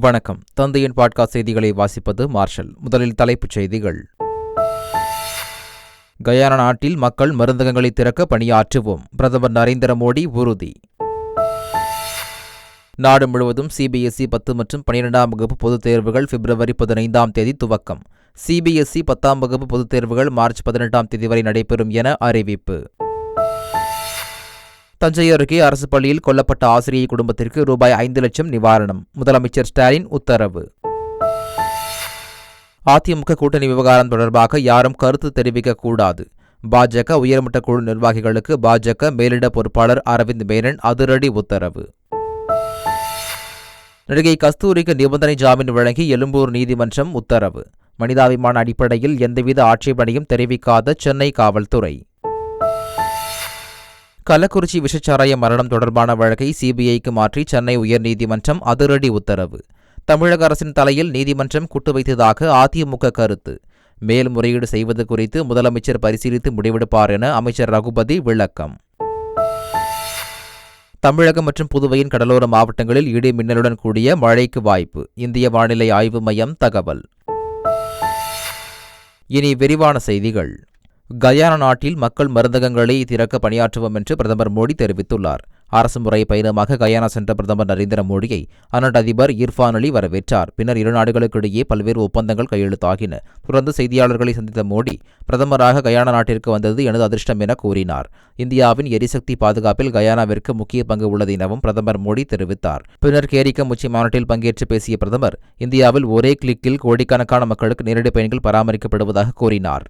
வணக்கம். தந்தையின் பாட்காஸ்ட் செய்திகளை வாசிப்பது மார்ஷல். முதலில் தலைப்புச் செய்திகள். கயானா நாட்டில் மக்கள் மருந்தகங்களை திறக்க பணியாற்றுவோம். பிரதமர் நரேந்திர மோடி உறுதி. நாடு முழுவதும் சிபிஎஸ்இ 10 மற்றும் 12ஆம் வகுப்பு பொதுத் தேர்வுகள் பிப்ரவரி 15ஆம் தேதி துவக்கம். சிபிஎஸ்இ 10ஆம் வகுப்பு பொதுத் தேர்வுகள் மார்ச் 18ஆம் தேதி வரை நடைபெறும் என அறிவிப்பு. தஞ்சை அருகே அரசு பள்ளியில் கொல்லப்பட்ட ஆசிரியை குடும்பத்திற்கு ரூபாய் 5 லட்சம் நிவாரணம். முதலமைச்சர் ஸ்டாலின் உத்தரவு. அதிமுக கூட்டணி விவகாரம் தொடர்பாக யாரும் கருத்து தெரிவிக்கக்கூடாது. பாஜக உயர்மட்ட குழு நிர்வாகிகளுக்கு பாஜக மேலிட பொறுப்பாளர் அரவிந்த் மேனன் அதிரடி உத்தரவு. நடிகை கஸ்தூரிக்கு நிபந்தனை ஜாமீன் வழங்கி எழும்பூர் நீதிமன்றம் உத்தரவு. மனிதாபிமான அடிப்படையில் எந்தவித ஆட்சேபனையும் தெரிவிக்காத சென்னை காவல்துறை. கள்ளக்குறிச்சி விஷச்சாராய மரணம் தொடர்பான வழக்கை சிபிஐக்கு மாற்றி சென்னை உயர்நீதிமன்றம் அதிரடி உத்தரவு. தமிழக அரசின் தலையில் நீதிமன்றம் குட்டு வைத்ததாக அதிமுக கருத்து. மேல்முறையீடு செய்வது குறித்து முதலமைச்சர் பரிசீலித்து முடிவெடுப்பார் என அமைச்சர் ரகுபதி விளக்கம். தமிழகம் மற்றும் புதுவையின் கடலோர மாவட்டங்களில் இடி மின்னலுடன் கூடிய மழைக்கு வாய்ப்பு. இந்திய வானிலை ஆய்வு மையம் தகவல். இனி விரிவான செய்திகள். கயானா நாட்டில் மக்கள் மருந்தகங்களை திறக்க பணியாற்றுவோம் என்று பிரதமர் மோடி தெரிவித்துள்ளார். அரசுமுறை பயணமாக கயானா சென்ற பிரதமர் நரேந்திர மோடியை அந்நாட்டு அதிபர் இர்ஃபான் அலி வரவேற்றார். பின்னர் இரு நாடுகளுக்கிடையே பல்வேறு ஒப்பந்தங்கள் கையெழுத்தாகின. தொடர்ந்து செய்தியாளர்களை சந்தித்த மோடி, பிரதமராக கயானா நாட்டிற்கு வந்தது எனது அதிர்ஷ்டம் என கூறினார். இந்தியாவின் எரிசக்தி பாதுகாப்பில் கயானாவிற்கு முக்கிய பங்கு உள்ளது எனவும் பிரதமர் மோடி தெரிவித்தார். பின்னர் கேரிக்கம் உச்சி மாநாட்டில் பங்கேற்று பேசிய பிரதமர், இந்தியாவில் ஒரே கிளிக்கில் கோடிக்கணக்கான மக்களுக்கு நேரடி பயன்கள் பராமரிக்கப்படுவதாக கூறினார்.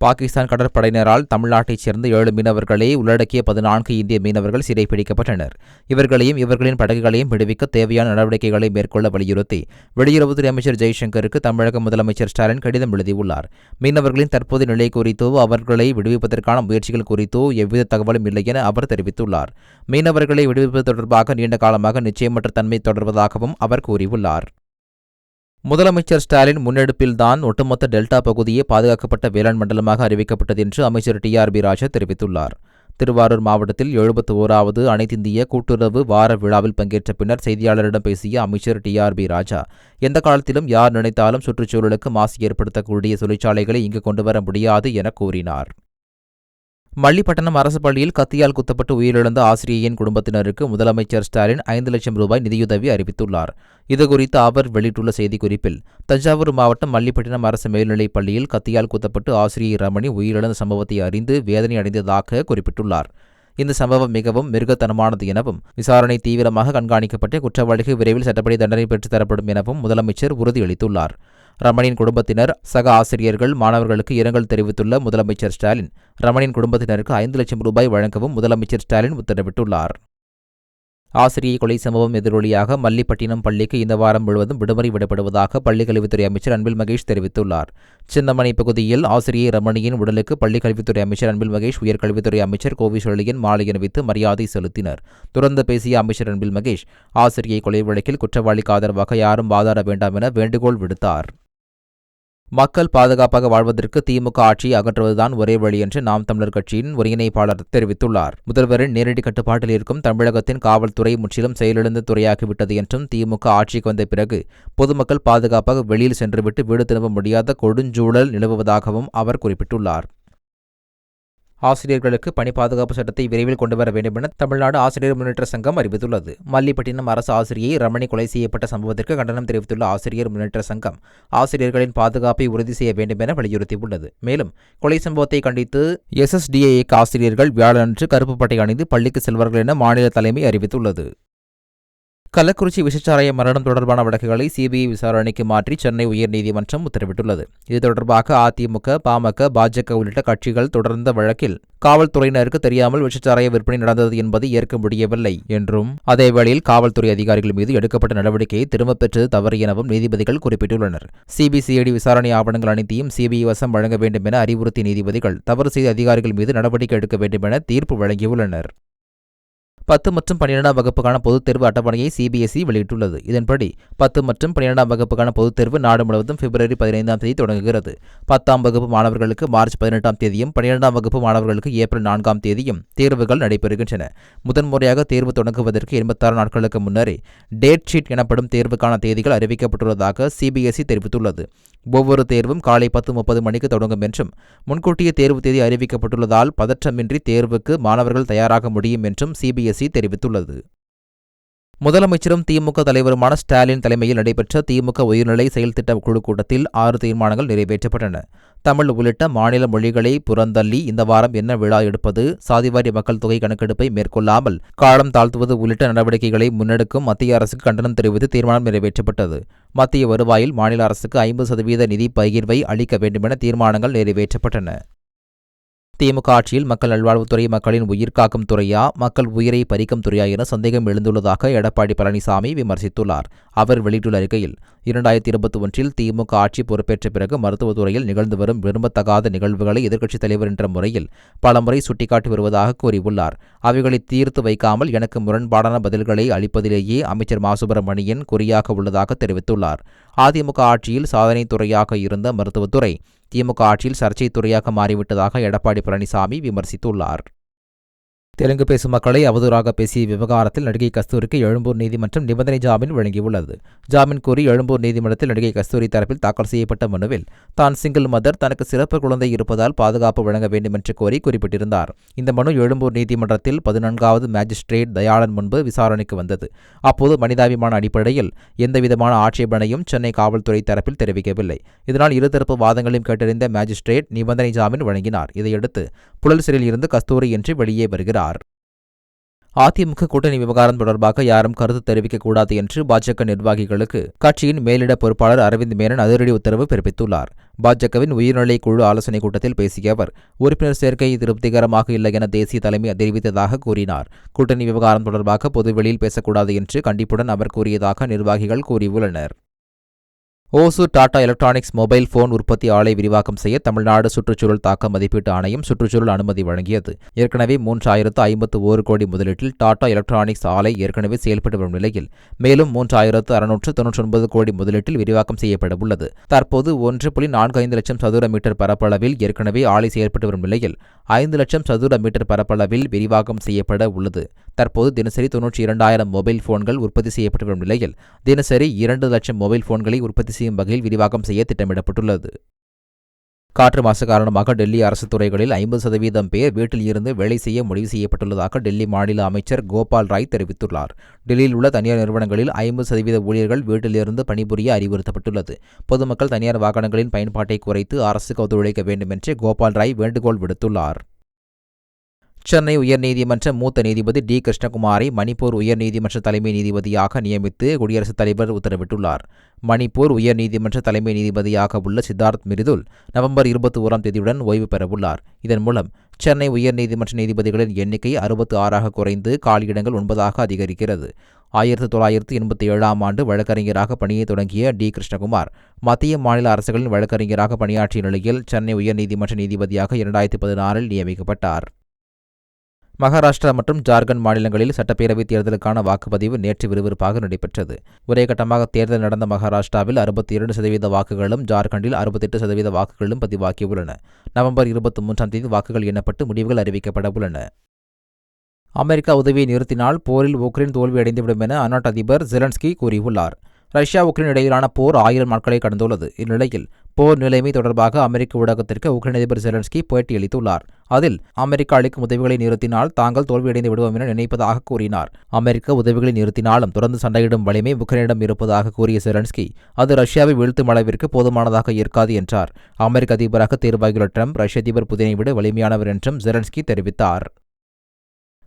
பாகிஸ்தான் கடற்படையினரால் தமிழ்நாட்டைச் சேர்ந்த 7 மீனவர்களே உள்ளடக்கிய 14 இந்திய மீனவர்கள் சிறைப்பிடிக்கப்பட்டனர். இவர்களையும் இவர்களின் படகுகளையும் விடுவிக்க தேவையான நடவடிக்கைகளை மேற்கொள்ள வலியுறுத்தி வெளியுறவுத்துறை அமைச்சர் ஜெய்சங்கருக்கு தமிழக முதலமைச்சர் ஸ்டாலின் கடிதம் எழுதியுள்ளார். மீனவர்களின் தற்போதைய நிலை குறித்தோ அவர்களை விடுவிப்பதற்கான முயற்சிகள் குறித்தோ எவ்வித தகவலும் இல்லை என அவர் தெரிவித்துள்ளார். மீனவர்களை விடுவிப்பது தொடர்பாக நீண்ட காலமாக நிச்சயமற்ற தன்மை தொடர்வதாகவும் அவர் கூறியுள்ளார். முதலமைச்சர் ஸ்டாலின் முன்னெடுப்பில்தான் ஒட்டுமொத்த டெல்டா பகுதியே பாதுகாக்கப்பட்ட வேளாண் மண்டலமாக அறிவிக்கப்பட்டது என்று அமைச்சர் டிஆர்பி ராஜா தெரிவித்துள்ளார். திருவாரூர் மாவட்டத்தில் 71வது அனைத்திந்திய கூட்டுறவு வார விழாவில் பங்கேற்ற பின்னர் செய்தியாளரிடம் பேசிய அமைச்சர் டிஆர்பி ராஜா, எந்த காலத்திலும் யார் நினைத்தாலும் சுற்றுச்சூழலுக்கு மாசு ஏற்படுத்தக்கூடிய தொழிற்சாலைகளை இங்கு கொண்டுவர முடியாது என கூறினார். மல்லிப்பட்டணம் அரசு பள்ளியில் கத்தியால் குத்தப்பட்டு உயிரிழந்த ஆசிரியையின் குடும்பத்தினருக்கு முதலமைச்சர் ஸ்டாலின் 5 லட்சம் ரூபாய் நிதியுதவி அறிவித்துள்ளார். இதுகுறித்து அவர் வெளியிட்டுள்ள செய்திக்குறிப்பில், தஞ்சாவூர் மாவட்டம் மல்லிப்பட்டினம் அரசு மேல்நிலைப் பள்ளியில் கத்தியால் குத்தப்பட்டு ஆசிரியை ரமணி உயிரிழந்த சம்பவத்தை அறிந்து வேதனை அடைந்ததாக குறிப்பிட்டுள்ளார். இந்த சம்பவம் மிகவும் மிருகத்தனமானது எனவும் விசாரணை தீவிரமாக கண்காணிக்கப்பட்டு குற்றவாளிக்கு விரைவில் சட்டப்படி தண்டனை பெற்றுத் தரப்படும் எனவும் முதலமைச்சர் உறுதியளித்துள்ளார். ரமணியின் குடும்பத்தினர், சக ஆசிரியர்கள், மாணவர்களுக்கு இரங்கல் தெரிவித்துள்ள முதலமைச்சர் ஸ்டாலின், ரமணியின் குடும்பத்தினருக்கு 5 லட்சம் ரூபாய் வழங்கவும் முதலமைச்சர் ஸ்டாலின் உத்தரவிட்டுள்ளார். ஆசிரியை கொலை சம்பவம் எதிரொலியாக மல்லிப்பட்டினம் பள்ளிக்கு இந்த வாரம் முழுவதும் விடுமுறை விடப்படுவதாக பள்ளிக்கல்வித்துறை அமைச்சர் அன்பில் மகேஷ் தெரிவித்துள்ளார். சின்னமணி பகுதியில் ஆசிரியை ரமணியின் உடலுக்கு பள்ளிக்கல்வித்துறை அமைச்சர் அன்பில் மகேஷ், உயர்கல்வித்துறை அமைச்சர் கோவிசெழியன் மாலை அணிவித்து மரியாதை செலுத்தினர். தொடர்ந்து பேசிய அமைச்சர் அன்பில் மகேஷ், ஆசிரியை கொலை வழக்கில் குற்றவாளிக்கு ஆதரவாக யாரும் வாதாட வேண்டாம் என வேண்டுகோள் விடுத்தார். மக்கள் பாதுகாப்பாக வாழ்வதற்கு திமுக ஆட்சியை அகற்றுவதுதான் ஒரே வழி என்று நாம் தமிழர் கட்சியின் ஒருங்கிணைப்பாளர் தெரிவித்துள்ளார். முதல்வரின் நேரடி கட்டுப்பாட்டில் இருக்கும் தமிழகத்தின் காவல்துறை முற்றிலும் செயலிழந்த துறையாகிவிட்டது என்றும், திமுக ஆட்சிக்கு வந்த பிறகு பொதுமக்கள் பாதுகாப்பாக வெளியில் சென்றுவிட்டு வீடு திரும்ப முடியாத கொடுஞ்சூழல் நிலவுவதாகவும் அவர் குறிப்பிட்டுள்ளார். ஆசிரியர்களுக்கு பணி பாதுகாப்பு சட்டத்தை விரைவில் கொண்டுவர வேண்டும் என தமிழ்நாடு ஆசிரியர் முன்னேற்ற சங்கம் அறிவித்துள்ளது. மல்லிப்பட்டினம் அரசு ஆசிரியை ரமணி கொலை செய்யப்பட்ட சம்பவத்திற்கு கண்டனம் தெரிவித்துள்ள ஆசிரியர் முன்னேற்ற சங்கம், ஆசிரியர்களின் பாதுகாப்பை உறுதி செய்ய வேண்டும் என வலியுறுத்தியுள்ளது. மேலும் கொலை சம்பவத்தை கண்டித்து SSDA ஆசிரியர்கள் வியாழனன்று கருப்பு பட்டை அணிந்து பள்ளிக்கு செல்வார்கள் என மாநில தலைமை அறிவித்துள்ளது. கள்ளக்குறிச்சி விஷச்சாராய மரணம் தொடர்பான வழக்குகளை சிபிஐ விசாரணைக்கு மாற்றி சென்னை உயர்நீதிமன்றம் உத்தரவிட்டுள்ளது. இது தொடர்பாக அதிமுக, பாமக, பாஜக உள்ளிட்ட கட்சிகள் தொடர்ந்த வழக்கில் காவல்துறையினருக்கு தெரியாமல் விஷச்சாராய விற்பனை நடந்தது என்பதை ஏற்க முடியவில்லை என்றும், அதேவேளையில் காவல்துறை அதிகாரிகள் மீது எடுக்கப்பட்ட நடவடிக்கையை திரும்பப் பெற்றது தவறு எனவும் நீதிபதிகள் குறிப்பிட்டுள்ளனர். சிபிசிஐடி விசாரணை ஆவணங்கள் அனைத்தையும் சிபிஐ வசம் வழங்க வேண்டும் என அறிவுறுத்திய நீதிபதிகள் தவறு செய்த அதிகாரிகள் மீது நடவடிக்கை எடுக்க வேண்டும் என தீர்ப்பு வழங்கியுள்ளனர். 10 மற்றும் 12ஆம் வகுப்புக்கான பொதுத் தேர்வு அட்டவணையை சிபிஎஸ்இ வெளியிட்டுள்ளது. இதன்படி 10 மற்றும் 12ஆம் வகுப்புக்கான பொதுத் தேர்வு நாடு முழுவதும் பிப்ரவரி 15ஆம் தேதி தொடங்குகிறது. 10ஆம் வகுப்பு மாணவர்களுக்கு மார்ச் 18ஆம் தேதியும் 12ஆம் வகுப்பு மாணவர்களுக்கு ஏப்ரல் 4ஆம் தேதியும் தேர்வுகள் நடைபெறுகின்றன. முதன்முறையாக தேர்வு தொடங்குவதற்கு 86 நாட்களுக்கு முன்னரே டேட் ஷீட் எனப்படும் தேர்வுக்கான தேதிகள் அறிவிக்கப்பட்டுள்ளதாக சிபிஎஸ்இ தெரிவித்துள்ளது. ஒவ்வொரு தேர்வும் காலை 10:30 மணிக்கு தொடங்கும் என்றும் முன்கூட்டிய தேர்வு தேதி அறிவிக்கப்பட்டுள்ளதால் பதற்றமின்றி தேர்வுக்கு மாணவர்கள் தயாராக முடியும் என்றும் சிபிஎஸ்இ தெரிவித்துள்ளது. முதலமைச்சரும் திமுக தலைவருமான ஸ்டாலின் தலைமையில் நடைபெற்ற திமுக உயர்நிலை செயல்திட்ட குழு கூட்டத்தில் 6 தீர்மானங்கள் நிறைவேற்றப்பட்டன. தமிழ் உள்ளிட்ட மாநில மொழிகளை புறந்தள்ளி இந்த வாரம் என்ன விழா எடுப்பது, சாதிவாரி மக்கள் தொகை கணக்கெடுப்பை மேற்கொள்ளாமல் காலம் தாழ்த்துவது உள்ளிட்ட நடவடிக்கைகளை முன்னெடுக்கும் மத்திய அரசுக்கு கண்டனம் தெரிவித்து தீர்மானம் நிறைவேற்றப்பட்டது. மத்திய வருவாயில் மாநில அரசுக்கு 50% நிதி பகிர்வை அளிக்க வேண்டுமென தீர்மானங்கள் நிறைவேற்றப்பட்டன. திமுக ஆட்சியில் மக்கள் நல்வாழ்வுத்துறை மக்களின் உயிர் காக்கும் துறையா, மக்கள் உயிரை பறிக்கும் துறையா என சந்தேகம் எழுந்துள்ளதாக எடப்பாடி பழனிசாமி விமர்சித்துள்ளார். அவர் வெளியிட்டுள்ள அறிக்கையில் 2021 திமுக ஆட்சி பொறுப்பேற்ற பிறகு மருத்துவத்துறையில் நிகழ்ந்து வரும் விரும்பத்தகாத நிகழ்வுகளை எதிர்க்கட்சித் தலைவர் என்ற முறையில் பலமுறை சுட்டிக்காட்டி வருவதாக கூறியுள்ளார். அவைகளை தீர்த்து வைக்காமல் எனக்கு முரண்பாடான பதில்களை அளிப்பதிலேயே அமைச்சர் மா சுப்பிரமணியன் குறியாக உள்ளதாக தெரிவித்துள்ளார். அதிமுக ஆட்சியில் சாதனை துறையாக இருந்த மருத்துவத்துறை திமுக ஆட்சியில் சர்ச்சை துறையாக மாறிவிட்டதாக எடப்பாடி பழனிசாமி விமர்சித்துள்ளார். தெலுங்கு பேசும் மக்களை அவதூறாக பேசிய விவகாரத்தில் நடிகை கஸ்தூரிக்கு எழும்பூர் நீதிமன்றம் நிபந்தனை ஜாமீன் வழங்கியுள்ளது. ஜாமீன் கோரி எழும்பூர் நீதிமன்றத்தில் நடிகை கஸ்தூரி தரப்பில் தாக்கல் செய்யப்பட்ட மனுவில் தான் சிங்கிள் மதர், தனக்கு சிறப்பு குழந்தை இருப்பதால் பாதுகாப்பு வழங்க வேண்டும் என்று கோரி குறிப்பிட்டிருந்தார். இந்த மனு எழும்பூர் நீதிமன்றத்தில் 14வது மேஜிஸ்ட்ரேட் தயாளன் முன்பு விசாரணைக்கு வந்தது. அப்போது மனிதாபிமான அடிப்படையில் எந்தவிதமான ஆட்சேபனையும் சென்னை காவல்துறை தரப்பில் தெரிவிக்கவில்லை. இதனால் இருதரப்பு வாதங்களையும் கேட்டறிந்த மேஜிஸ்ட்ரேட் நிபந்தனை ஜாமீன் வழங்கினார். இதையடுத்து புழல் சிறையில் இருந்து கஸ்தூரி இன்று வெளியே வருகிறார். அதிமுக கூட்டணி விவகாரம் தொடர்பாக யாரும் கருத்து தெரிவிக்கக்கூடாது என்று பாஜக நிர்வாகிகளுக்கு கட்சியின் மேலிட பொறுப்பாளர் அரவிந்த் மேனன் அதிரடி உத்தரவு பிறப்பித்துள்ளார். பாஜகவின் உயர்நிலை குழு ஆலோசனைக் கூட்டத்தில் பேசிய அவர், உறுப்பினர் சேர்க்கை திருப்திகரமாக இல்லை என தேசிய தலைமை தெரிவித்ததாக கூறினார். கூட்டணி விவகாரம் தொடர்பாக பொதுவெளியில் பேசக்கூடாது என்று கண்டிப்புடன் அவர் கூறியதாக நிர்வாகிகள் கூறியுள்ளனர். Hosur Tata electronics mobile phone உற்பத்தி ஆலை விரிவாக்கம் செய்ய தமிழ்நாடு சுற்றுச்சூழல் தாக்க மதிப்பீட்டு ஆணையம் சுற்றுச்சூழல் அனுமதி வழங்கியது. ஏற்கனவே 3051 கோடி முதலீட்டில் டாடா எலக்ட்ரானிக்ஸ் ஆலை ஏற்கனவே செயல்பட்டு வரும் நிலையில் மேலும் 3699 கோடி முதலீட்டில் விரிவாக்கம் செய்யப்பட உள்ளது. தற்போது 1.45 லட்சம் சதுர மீட்டர் பரப்பளவில் ஏற்கனவே ஆலை செயல்பட்டு வரும் நிலையில் 5 லட்சம் சதுர மீட்டர் பரப்பளவில் விரிவாக்கம் செய்யப்பட உள்ளது. தற்போது தினசரி 92,000 மொபைல் போன்கள் உற்பத்தி செய்யப்பட்டு வரும் நிலையில் தினசரி 2 லட்சம் மொபைல் போன்களை உற்பத்தி செய்யும் வகையில் விரிவாக்கம் செய்ய திட்டமிடப்பட்டுள்ளது. காற்று மாசு காரணமாக டெல்லி அரசு துறைகளில் 50% பேர் வீட்டில் இருந்து வேலை செய்ய முடிவு செய்யப்பட்டுள்ளதாக டெல்லி மாநில அமைச்சர் கோபால் ராய் தெரிவித்துள்ளார். டெல்லியில் உள்ள தனியார் நிறுவனங்களில் 50% ஊழியர்கள் வீட்டிலிருந்து பணிபுரிய அறிவுறுத்தப்பட்டுள்ளது. பொதுமக்கள் தனியார் வாகனங்களின் பயன்பாட்டை குறைத்து அரசுக்கு ஒத்துழைக்க வேண்டும் என்று கோபால் ராய் வேண்டுகோள் விடுத்துள்ளார். சென்னை உயர்நீதிமன்ற மூத்த நீதிபதி டி. கிருஷ்ணகுமாரை மணிப்பூர் உயர்நீதிமன்ற தலைமை நீதிபதியாக நியமித்து குடியரசுத் தலைவர் உத்தரவிட்டுள்ளார். மணிப்பூர் உயர்நீதிமன்ற தலைமை நீதிபதியாக உள்ள சித்தார்த் மிருதுல் நவம்பர் 21ஆம் தேதியுடன் ஓய்வு பெறவுள்ளார். இதன் மூலம் சென்னை உயர்நீதிமன்ற நீதிபதிகளின் எண்ணிக்கை 66ஆக குறைந்து காலியிடங்கள் 9ஆக அதிகரிக்கிறது. 1987ஆம் ஆண்டு வழக்கறிஞராக பணியை தொடங்கிய டி. கிருஷ்ணகுமார் மத்திய மாநில அரசுகளின் வழக்கறிஞராக பணியாற்றிய நிலையில் சென்னை உயர்நீதிமன்ற நீதிபதியாக 2016இல் நியமிக்கப்பட்டார். மகாராஷ்டிரா மற்றும் ஜார்க்கண்ட் மாநிலங்களில் சட்டப்பேரவைத் தேர்தலுக்கான வாக்குப்பதிவு நேற்று விறுவிறுப்பாக நடைபெற்றது. ஒரே கட்டமாக தேர்தல் நடந்த மகாராஷ்டிராவில் 62% வாக்குகளும் ஜார்க்கண்டில் 68% வாக்குகளும் பதிவாகியுள்ளன. நவம்பர் 23ஆம் தேதி வாக்குகள் எண்ணப்பட்டு முடிவுகள் அறிவிக்கப்பட உள்ளன. அமெரிக்கா உதவியை நிறுத்தினால் போரில் உக்ரைன் தோல்வியடைந்துவிடும் என அந்நாட்டு அதிபர் ஜெலன்ஸ்கி கூறியுள்ளார். ரஷ்யா உக்ரைன் இடையிலான போர் 1000 நாட்களை கடந்துள்ளது. இந்நிலையில் போர் நிலைமை தொடர்பாக அமெரிக்க ஊடகத்திற்கு உக்ரைன் அதிபர் ஜெலன்ஸ்கி பேட்டியளித்துள்ளார். அதில் அமெரிக்கா அளிக்கும் உதவிகளை நிறுத்தினால் தாங்கள் தோல்வியடைந்து விடுவோம் என நினைப்பதாக கூறினார். அமெரிக்க உதவிகளை நிறுத்தினாலும் தொடர்ந்து சண்டையிடும் வலிமை உக்ரைனிடம் இருப்பதாக கூறிய ஜெலன்ஸ்கி அது ரஷ்யாவை வீழ்த்தும் அளவிற்கு போதுமானதாக இருக்காது என்றார். அமெரிக்க அதிபராக தேர்வாகியுள்ள ட்ரம்ப் ரஷ்ய அதிபர் புதினை விட வலிமையானவர் என்றும் ஜெலன்ஸ்கி தெரிவித்தார்.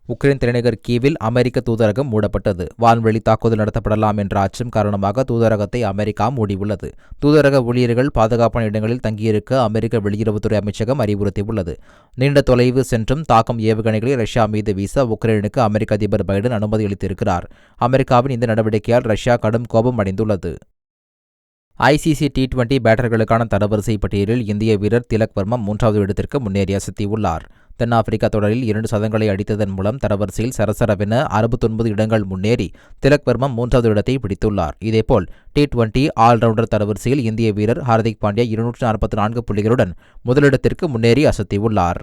உக்ரைன் தலைநகர் கீவில் அமெரிக்க தூதரகம் மூடப்பட்டது. வான்வெளி தாக்குதல் நடத்தப்படலாம் என்ற அச்சம் காரணமாக தூதரகத்தை அமெரிக்கா மூடியுள்ளது. தூதரக ஊழியர்கள் பாதுகாப்பான இடங்களில் தங்கியிருக்க அமெரிக்க வெளியுறவுத்துறை அமைச்சகம் அறிவுறுத்தியுள்ளது. நீண்ட தொலைவு சென்றும் தாக்கும் ஏவுகணைகளை ரஷ்யா மீது வீச உக்ரைனுக்கு அமெரிக்க அதிபர் பைடன் அனுமதி அளித்திருக்கிறார். அமெரிக்காவின் இந்த நடவடிக்கையால் ரஷ்யா கடும் கோபம் அடைந்துள்ளது. ஐசிசி T20 பேட்டர்களுக்கான தரவரிசை பட்டியலில் இந்திய வீரர் திலக் வர்மா 3வது இடத்திற்கு முன்னேறி அசத்தியுள்ளார். தென்னாப்பிரிக்கா தொடரில் 2 சதங்களை அடித்ததன் மூலம் தரவரிசையில் சரசரவென 69 இடங்கள் முன்னேறி திலக் வர்மா 3வது இடத்தை பிடித்துள்ளார். இதேபோல் T20 ஆல்ரவுண்டர் தரவரிசையில் இந்திய வீரர் ஹார்திக் பாண்டியா 244 புள்ளிகளுடன் முதலிடத்திற்கு முன்னேறி அசத்தியுள்ளார்.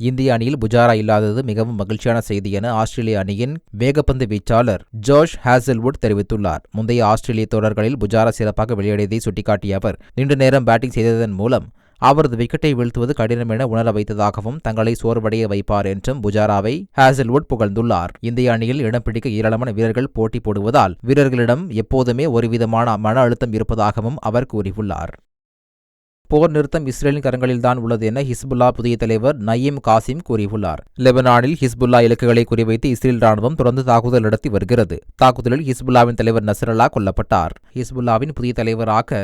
இந்திய அணியில் புஜாரா இல்லாதது மிகவும் மகிழ்ச்சியான செய்தி என ஆஸ்திரேலிய அணியின் வேகப்பந்து வீச்சாளர் ஜோஷ் ஹேசல்வுட் தெரிவித்துள்ளார். முந்தைய ஆஸ்திரேலிய தொடர்களில் புஜாரா சிறப்பாக விளையாடியதை சுட்டிக்காட்டிய அவர், நீண்ட நேரம் பேட்டிங் செய்ததன் மூலம் அவரது விக்கெட்டை வீழ்த்துவது கடினம் என உணர வைத்ததாகவும் தங்களை சோர்வடைய வைப்பார் என்றும் புஜாராவை ஹேசல்வுட் புகழ்ந்துள்ளார். இந்திய அணியில் இடம் பிடிக்க ஏராளமான வீரர்கள் போட்டி போடுவதால் வீரர்களிடம் எப்போதுமே ஒருவிதமான மன அழுத்தம் இருப்பதாகவும் அவர் கூறியுள்ளார். போர் நிறுத்தம் இஸ்ரேலின் கரங்களில்தான் உள்ளது என ஹிஸ்புல்லா புதிய தலைவர் நயீம் காசிம் கூறியுள்ளார். லெபனானில் ஹிஸ்புல்லா இலக்குகளை குறிவைத்து இஸ்ரேல் ராணுவம் தொடர்ந்து தாக்குதல் நடத்தி வருகிறது. தாக்குதலில் ஹிஸ்புல்லாவின் தலைவர் நஸ்ரல்லா கொல்லப்பட்டார். ஹிஸ்புல்லாவின் புதிய தலைவராக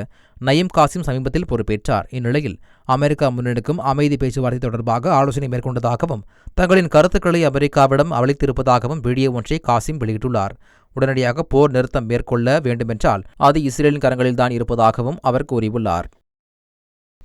நயீம் காசிம் சமீபத்தில் பொறுப்பேற்றார். இந்நிலையில் அமெரிக்கா முன்னெடுக்கும் அமைதி பேச்சுவார்த்தை தொடர்பாக ஆலோசனை மேற்கொண்டதாகவும் தங்களின் கருத்துக்களை அமெரிக்காவிடம் அளித்திருப்பதாகவும் வீடியோ ஒன்றை காசிம் வெளியிட்டுள்ளார். உடனடியாக போர் நிறுத்தம் மேற்கொள்ள வேண்டுமென்றால் அது இஸ்ரேலின் கரங்களில்தான் இருப்பதாகவும் அவர் கூறியுள்ளார்.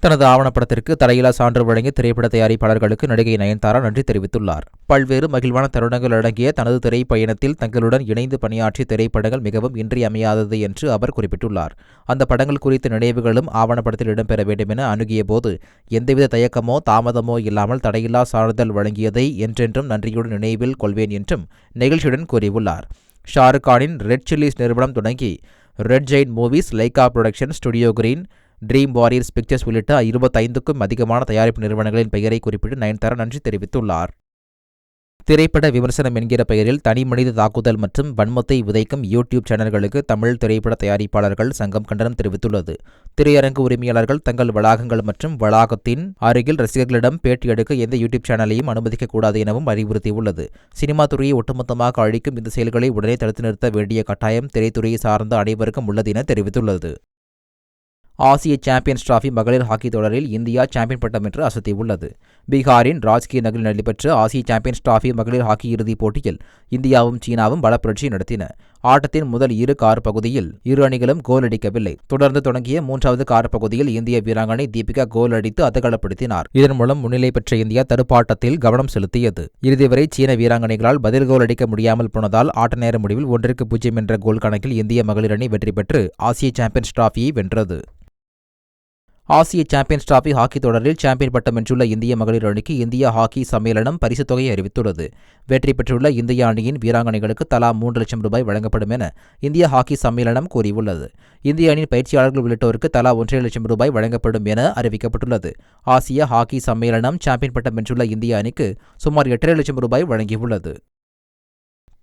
தனது ஆவணப்படத்திற்கு தடையில்லா சான்று வழங்கிய திரைப்பட தயாரிப்பாளர்களுக்கு நடிகை நயன்தாரா நன்றி தெரிவித்துள்ளார். பல்வேறு மகிழ்வான தருணங்கள் அடங்கிய தனது திரைப்பயணத்தில் தங்களுடன் இணைந்து பணியாற்றிய திரைப்படங்கள் மிகவும் இன்றியமையாதது என்று அவர் குறிப்பிட்டுள்ளார். அந்த படங்கள் குறித்த நினைவுகளும் ஆவணப்படத்தில் இடம்பெற வேண்டும் என அணுகிய போது எந்தவித தயக்கமோ தாமதமோ இல்லாமல் தடையில்லா சான்றிதழ் வழங்கியதை என்றென்றும் நன்றியுடன் நினைவில் கொள்வேன் என்றும் நெகிழ்ச்சியுடன் கூறியுள்ளார். ஷாருக் கானின் ரெட் சில்லிஸ் நிறுவனம் தொடங்கி red giant movies, Lyca production, studio green, dream warriors pictures உள்ளிட்ட 25க்கும் அதிகமான தயாரிப்பு நிறுவனங்களின் பெயரை குறிப்பிட்டு நயன்தாரா நன்றி தெரிவித்துள்ளார். திரைப்பட விமர்சனம் என்கிற பெயரில் தனிமனித தாக்குதல் மற்றும் வன்மத்தை விதைக்கும் யூடியூப் சேனல்களுக்கு தமிழ் திரைப்பட தயாரிப்பாளர்கள் சங்கம் கண்டனம் தெரிவித்துள்ளது. திரையரங்கு உரிமையாளர்கள் தங்கள் வளாகங்கள் மற்றும் வளாகத்தின் அருகில் ரசிகர்களிடம் பேட்டி எடுக்க எந்த யூடியூப் சேனலையும் அனுமதிக்கக்கூடாது எனவும் அறிவுறுத்தியுள்ளது. சினிமா துறையை ஒட்டுமொத்தமாக அழிக்கும் இந்த செயல்களை உடனே தடுத்து நிறுத்த வேண்டிய கட்டாயம் திரைத்துறையை சார்ந்த அனைவருக்கும் உள்ளது என தெரிவித்துள்ளது. ஆசிய சாம்பியன்ஸ் டிராபி மகளிர் ஹாக்கி தொடரில் இந்தியா சாம்பியன் பட்டம் வென்று அசத்தியுள்ளது. பீகாரின் ராஜ்கீர் நகரில் நடைபெற்ற ஆசிய சாம்பியன்ஸ் டிராபி மகளிர் ஹாக்கி இறுதிப் போட்டியில் இந்தியாவும் சீனாவும் பலப்புரட்சி நடத்தின. ஆட்டத்தின் முதல் இரு காற்பகுதியில் இரு அணிகளும் கோல் அடிக்கவில்லை. தொடர்ந்து தொடங்கிய 3வது காற்பகுதியில் இந்திய வீராங்கனை தீபிகா கோல் அடித்து அதகலப்படுத்தினார். இதன் மூலம் முன்னிலை பெற்ற இந்தியா தடுப்பாட்டத்தில் கவனம் செலுத்தியது. இறுதி வரை சீன வீராங்கனைகளால் பதில் கோல் அடிக்க முடியாமல் போனதால் ஆட்ட நேர முடிவில் 1-0 என்ற கோல் கணக்கில் இந்திய மகளிர் அணி வெற்றி பெற்று ஆசிய சாம்பியன்ஸ் டிராபியை வென்றது. ஆசிய சாம்பியன்ஸ் டிராபி ஹாக்கி தொடரில் சாம்பியன் பட்டம் வென்றுள்ள இந்திய மகளிர் அணிக்கு இந்திய ஹாக்கி சம்மேளனம் பரிசுத் தொகையை அறிவித்துள்ளது. வெற்றி பெற்றுள்ள இந்திய அணியின் வீராங்கனைகளுக்கு தலா 3 லட்சம் ரூபாய் வழங்கப்படும் என இந்திய ஹாக்கி சம்மேளனம் கூறியுள்ளது. இந்திய அணியின் பயிற்சியாளர்கள் உள்ளிட்டோருக்கு தலா 1.5 லட்சம் ரூபாய் வழங்கப்படும் என அறிவிக்கப்பட்டுள்ளது. ஆசிய ஹாக்கி சம்மேளனம் சாம்பியன் பட்டம் வென்றுள்ள இந்திய அணிக்கு சுமார் 8.5 லட்சம் ரூபாய் வழங்கியுள்ளது.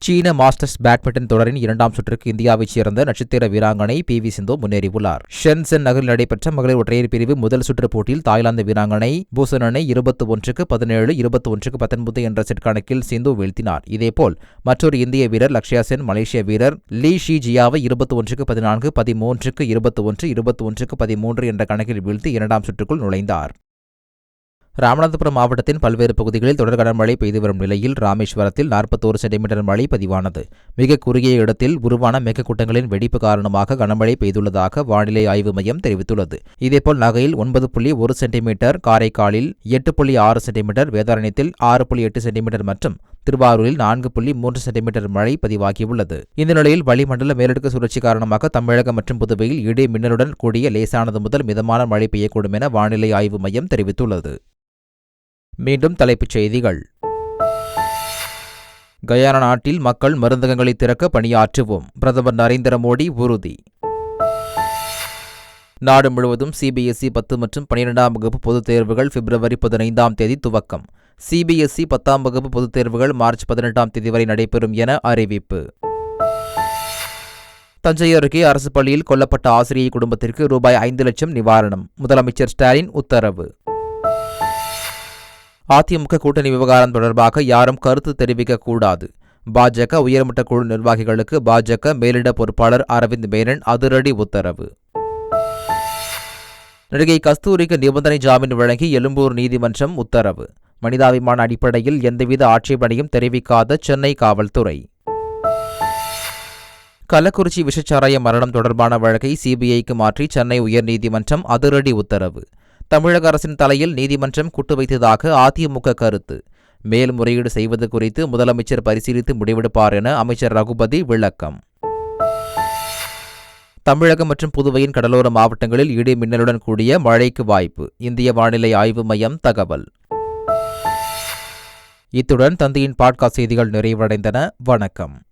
சீன மாஸ்டர்ஸ் பேட்மிண்டன் தொடரின் 2ஆம் சுற்றுக்கு இந்தியாவைச் சேர்ந்த நட்சத்திர வீராங்கனை PV சிந்து முன்னேறியுள்ளார். ஷென்சென் நகரில் நடைபெற்ற மகளிர் ஒற்றையர் பிரிவு முதல் சுற்று போட்டியில் தாய்லாந்து வீராங்கனை பூசனனை 21-17, 21-19 என்ற செட் கணக்கில் சிந்து வீழ்த்தினார். இதேபோல் மற்றொரு இந்திய வீரர் லக்ஷயா சென் மலேசிய வீரர் லீ ஷி ஜியாவை 21-14, 13-21, 21-13 என்ற கணக்கில் வீழ்த்தி 2ஆம் சுற்றுக்குள் நுழைந்தார். ராமநாதபுரம் மாவட்டத்தின் பல்வேறு பகுதிகளில் தொடர் கனமழை பெய்து வரும் நிலையில் ராமேஸ்வரத்தில் 41 சென்டிமீட்டர் மழை பதிவானது. மிக குறுகிய இடத்தில் உருவான மேகக்கூட்டங்களின் வெடிப்பு காரணமாக கனமழை பெய்துள்ளதாக வானிலை ஆய்வு மையம் தெரிவித்துள்ளது. இதேபோல் நகையில் 9.1 சென்டிமீட்டர், காரைக்காலில் 8.6 சென்டிமீட்டர், வேதாரண்யத்தில் 6.8 சென்டிமீட்டர் மற்றும் திருவாரூரில் 4.3 சென்டிமீட்டர் மழை பதிவாகியுள்ளது. இந்த நிலையில் வளிமண்டல மேலடுக்கு சுழற்சி காரணமாக தமிழகம் மற்றும் புதுவையில் இடி மின்னலுடன் கூடிய லேசானது முதல் மிதமான மழை பெய்யக்கூடும் என வானிலை ஆய்வு மையம் தெரிவித்துள்ளது. மீண்டும் தலைப்புச் செய்திகள். கயானா நாட்டில் மக்கள் மருந்தகங்களை திறக்க பணியாற்றுவோம், பிரதமர் நரேந்திர மோடி உறுதி. நாடு முழுவதும் CBSE 10 மற்றும் 12ஆம் வகுப்பு பொதுத் தேர்வுகள் பிப்ரவரி 15ஆம் தேதி துவக்கம். CBSE 10ஆம் வகுப்பு பொதுத் தேர்வுகள் மார்ச் 18ஆம் தேதி வரை நடைபெறும் என அறிவிப்பு. தஞ்சை அருகே அரசு பள்ளியில் கொல்லப்பட்ட ஆசிரியை குடும்பத்திற்கு ரூபாய் 5 லட்சம் நிவாரணம், முதலமைச்சர் ஸ்டாலின் உத்தரவு. அதிமுக கூட்டணி விவகாரம் தொடர்பாக யாரும் கருத்து தெரிவிக்கக்கூடாது. பாஜக உயர்மட்ட குழு நிர்வாகிகளுக்கு பாஜக மேலிட பொறுப்பாளர் அரவிந்த் மேனன் அதிரடி உத்தரவு. நடிகை கஸ்தூரிக்கு நிபந்தனை ஜாமீன் வழங்கி எழும்பூர் நீதிமன்றம் உத்தரவு. மனிதாபிமான அடிப்படையில் எந்தவித ஆட்சேபனையும் தெரிவிக்காத சென்னை காவல்துறை. கள்ளக்குறிச்சி விஷச்சாராய மரணம் தொடர்பான வழக்கை CBIக்கு மாற்றி சென்னை உயர்நீதிமன்றம் அதிரடி உத்தரவு. தமிழக அரசின் தலையில் நீதிமன்றம் குட்டு வைத்ததாக அதிமுக கருத்து. மேல்முறையீடு செய்வது குறித்து முதலமைச்சர் பரிசீலித்து முடிவெடுப்பார் என அமைச்சர் ரகுபதி விளக்கம். தமிழகம் மற்றும் புதுவையின் கடலோர மாவட்டங்களில் இடி மின்னலுடன் கூடிய மழைக்கு வாய்ப்பு. இந்திய வானிலை ஆய்வு மையம் தகவல். இத்துடன் தந்தையின் பாட்காஸ்ட் செய்திகள் நிறைவடைந்தன. வணக்கம்.